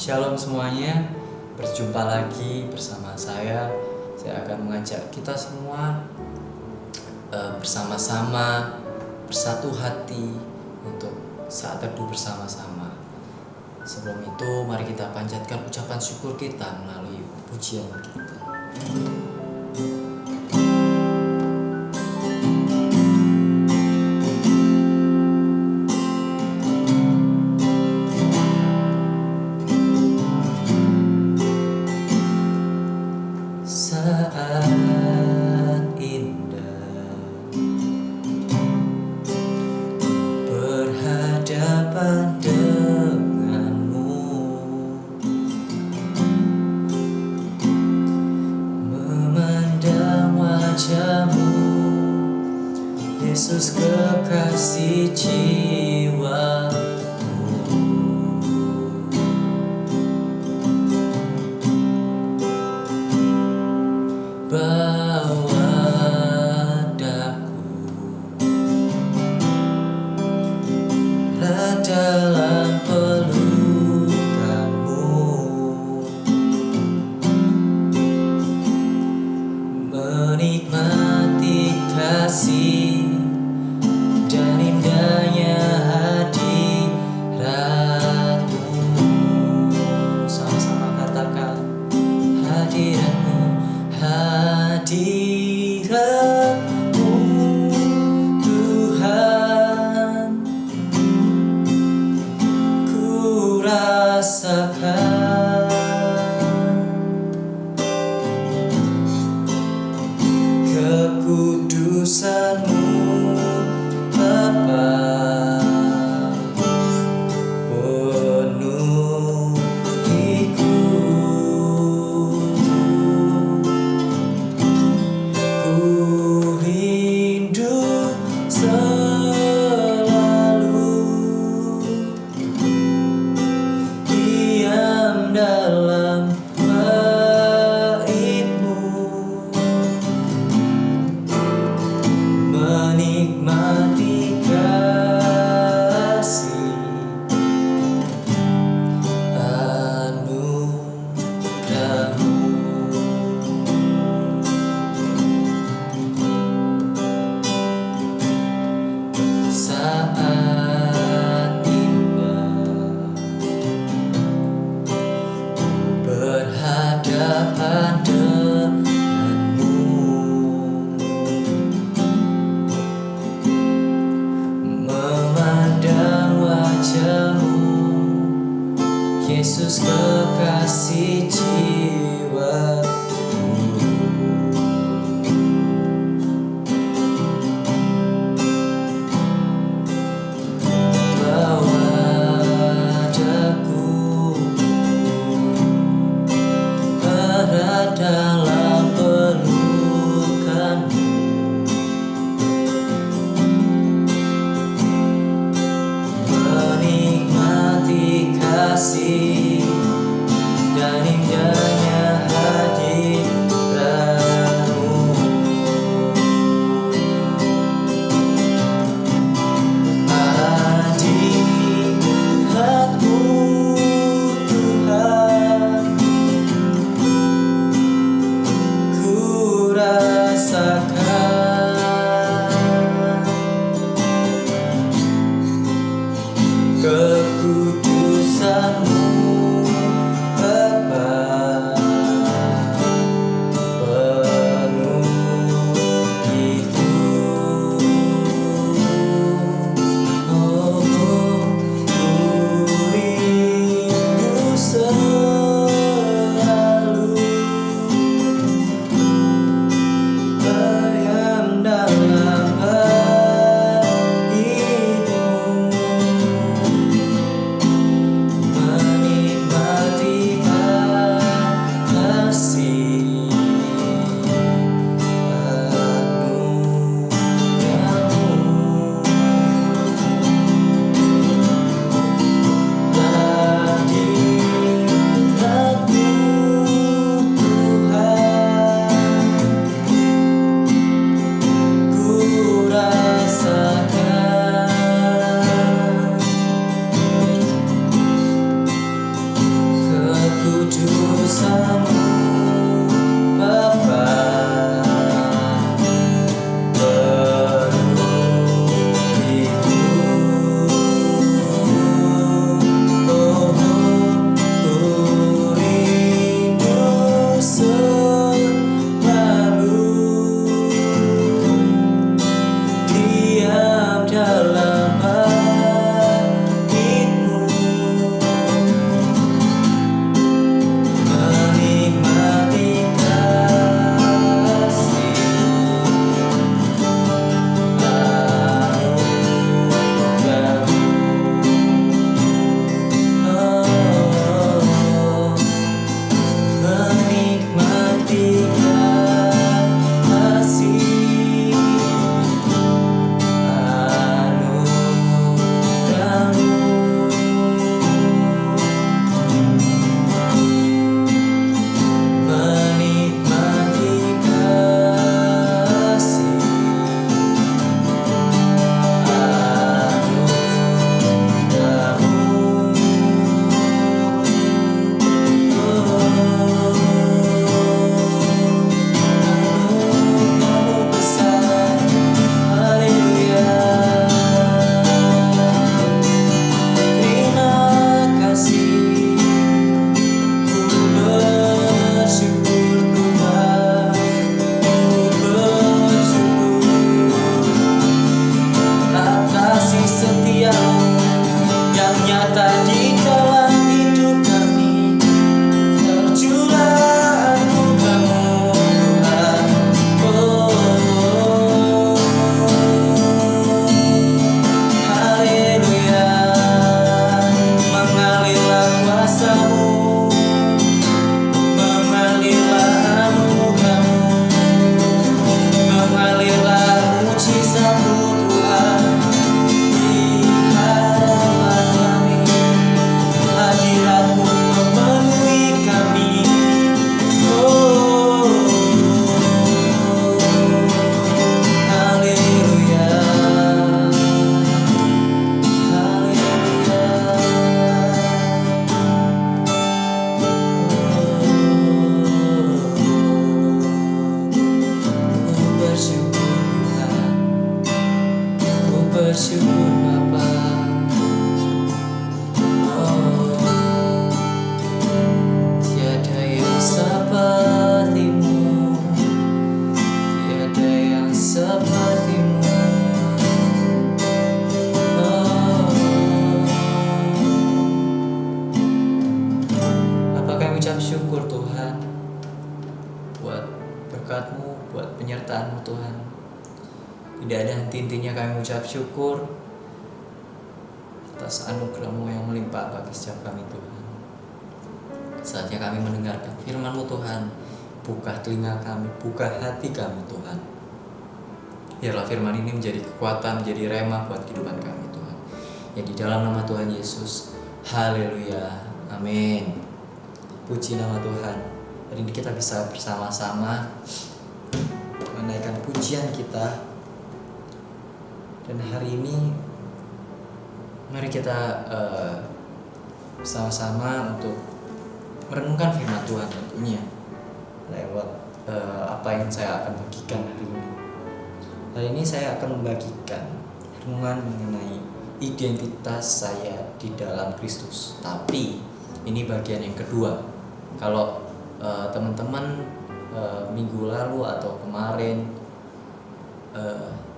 Shalom semuanya, berjumpa lagi bersama saya. Saya akan mengajak kita semua bersama-sama bersatu hati untuk saat teduh bersama-sama. Sebelum itu, mari kita panjatkan ucapan syukur kita melalui pujian kita. Saat indah berhadapan denganmu, memandang wajahmu, Yesus kekasih jiwaku. Bawa daku dalam pelukanmu, menikmati kasih dan indahnya hadiratmu. Sama-sama katakan hadiratmu. Hadiratmu Tuhan, ku rasakan kekudusan-Mu Bapa, penuh hidup. Dalam bait-Mu, menikmati kasih anugerah-Mu. Saat berhadapan denganmu, memandang wajah-Mu, Yesus kekasih jiwaku. Bawa daku dalam pelukan-Mu, menikmati kasih dan indah bersyukur Bapa. Oh, tiada yang sepertimu, tiada yang sepertimu. Oh, apa kami ucap syukur Tuhan buat berkat-Mu, buat penyertaan-Mu Tuhan. Tidak ada henti-hentinya kami ucap syukur atas anugerah-Mu yang melimpah bagi setiap kami Tuhan. Saatnya kami mendengarkan firman-Mu Tuhan. Buka telinga kami, buka hati kami Tuhan. Biarlah firman ini menjadi kekuatan, menjadi rema buat kehidupan kami Tuhan. Ya di dalam nama Tuhan Yesus. Haleluya. Amin. Puji nama Tuhan. Hari ini kita bisa bersama-sama menaikkan pujian kita. Dan hari ini mari kita bersama-sama untuk merenungkan firman Tuhan tentunya lewat apa yang saya akan bagikan hari ini. Hari ini saya akan membagikan renungan mengenai identitas saya di dalam Kristus. Tapi ini bagian yang kedua. Kalau teman-teman minggu lalu atau kemarin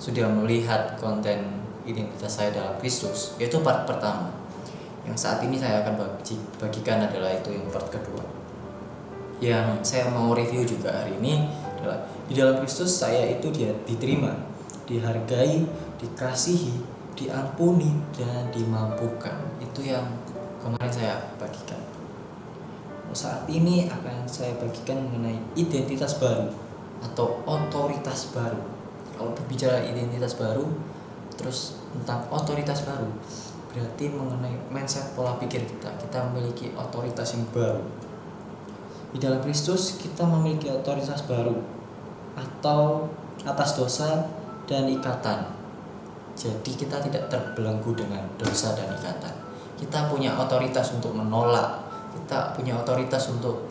sudah melihat konten identitas saya dalam Kristus, yaitu part pertama. Yang saat ini saya akan bagikan adalah itu yang part kedua. Yang saya mau review juga hari ini adalah di dalam Kristus saya itu dia diterima, dihargai, dikasihi, diampuni, dan dimampukan. Itu yang kemarin saya bagikan. Saat ini akan saya bagikan mengenai identitas baru atau otoritas baru. Kalau berbicara identitas baru, terus tentang otoritas baru, berarti mengenai mindset pola pikir kita. Kita memiliki otoritas yang baru. Di dalam Kristus kita memiliki otoritas baru atau atas dosa dan ikatan. Jadi kita tidak terbelenggu dengan dosa dan ikatan. Kita punya otoritas untuk menolak. Kita punya otoritas untuk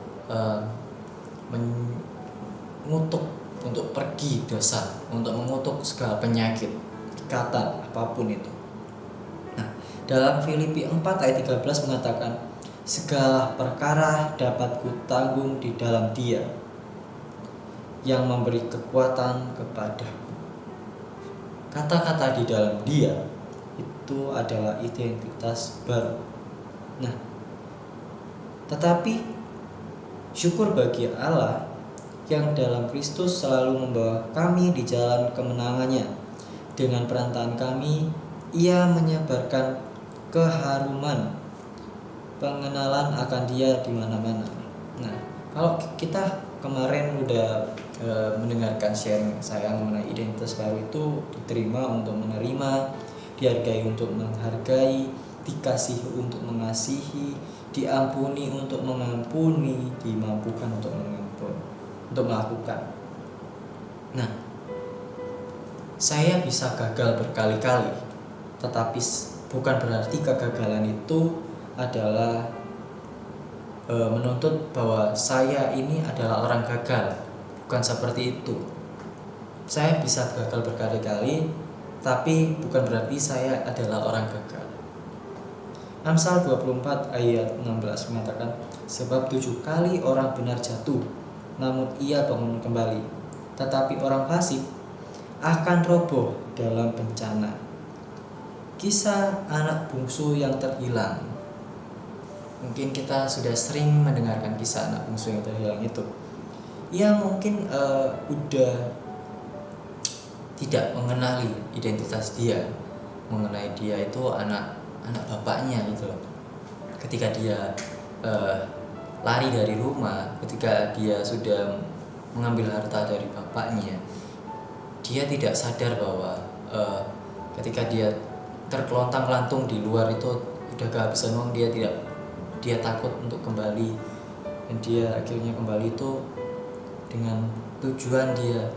mengutuk, untuk pergi dosa, untuk mengutuk segala penyakit, ikatan, apapun itu. Nah, dalam Filipi 4 ayat 13 mengatakan, segala perkara dapat kutanggung di dalam Dia yang memberi kekuatan kepadaku. Kata-kata di dalam Dia itu adalah identitas baru. Nah, tetapi syukur bagi Allah yang dalam Kristus selalu membawa kami di jalan kemenangannya. Dengan perantaraan kami, Ia menyebarkan keharuman pengenalan akan Dia di mana-mana. Nah, kalau kita kemarin udah mendengarkan sharing saya mengenai identitas baru itu diterima untuk menerima, dihargai untuk menghargai, dikasihi untuk mengasihi, diampuni untuk mengampuni, dimampukan untuk untuk melakukan. Nah, saya bisa gagal berkali-kali, tetapi bukan berarti kegagalan itu adalah menuntut bahwa saya ini adalah orang gagal. Bukan seperti itu. Saya bisa gagal berkali-kali, tapi bukan berarti saya adalah orang gagal. Amsal 24 ayat 16 mengatakan, sebab 7 kali orang benar jatuh, namun ia bangun kembali, tetapi orang fasik akan roboh dalam bencana. Kisah anak bungsu yang terhilang. Mungkin kita sudah sering mendengarkan kisah anak bungsu yang terhilang itu. Ia mungkin udah tidak mengenali identitas dia, mengenai dia itu anak bapaknya gitu loh. Ketika dia lari dari rumah, ketika dia sudah mengambil harta dari bapaknya, dia tidak sadar bahwa ketika dia terkelontang-lantung di luar itu udah kehabisan uang, dia takut untuk kembali, dan dia akhirnya kembali itu dengan tujuan dia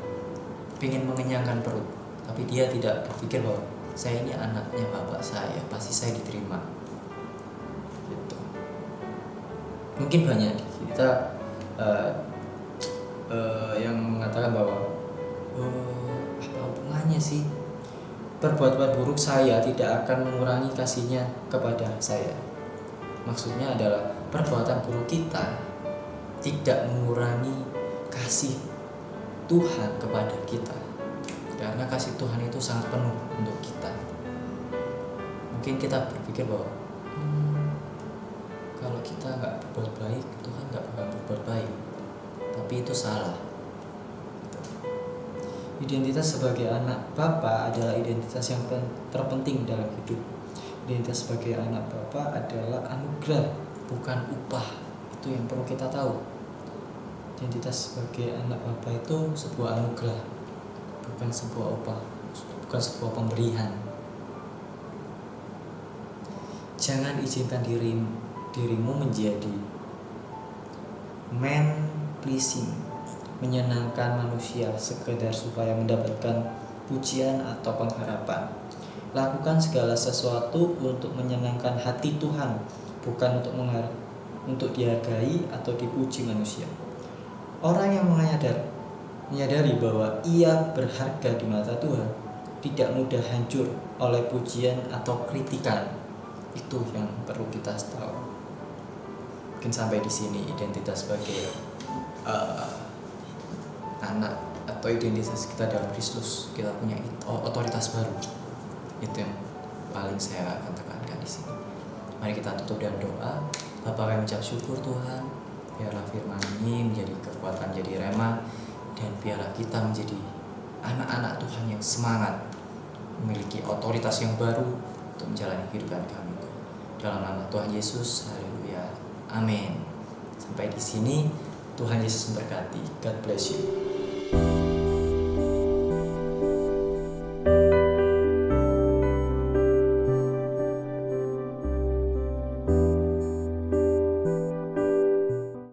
ingin mengenyangkan perut, tapi dia tidak berpikir bahwa saya ini anaknya bapak saya, pasti saya diterima. Gitu. Mungkin banyak kita yang mengatakan bahwa apa hubungannya sih perbuatan buruk saya tidak akan mengurangi kasihnya kepada saya. Maksudnya adalah perbuatan buruk kita tidak mengurangi kasih Tuhan kepada kita, karena kasih Tuhan itu sangat penuh untuk kita. Mungkin kita berpikir bahwa kalau kita nggak berbuat baik, Tuhan nggak bakal berbuat baik, tapi itu salah. Identitas sebagai anak Bapa adalah identitas yang terpenting dalam hidup. Identitas sebagai anak Bapa adalah anugerah, bukan upah. Itu yang perlu kita tahu. Identitas sebagai anak Bapa itu sebuah anugerah, bukan sebuah upah, bukan sebuah pemberian. Jangan izinkan dirimu menjadi man pleasing, menyenangkan manusia sekedar supaya mendapatkan pujian atau pengharapan. Lakukan segala sesuatu untuk menyenangkan hati Tuhan, bukan untuk dihargai atau dipuji manusia. Orang yang menyadari bahwa ia berharga di mata Tuhan tidak mudah hancur oleh pujian atau kritikan. Itu yang perlu kita tahu. Mungkin sampai di sini identitas sebagai anak atau identitas kita dalam Kristus. Kita punya otoritas baru. Itu yang paling saya akan tekankan di sini. Mari kita tutup dengan doa. Bapa, kami ucap syukur Tuhan, biarlah firman ini menjadi kekuatan, menjadi rema, dan biarlah kita menjadi anak-anak Tuhan yang semangat, memiliki otoritas yang baru untuk menjalani kehidupan kami. Dalam nama Tuhan Yesus, haleluya, amin. Sampai di sini, Tuhan Yesus memberkati. God bless you.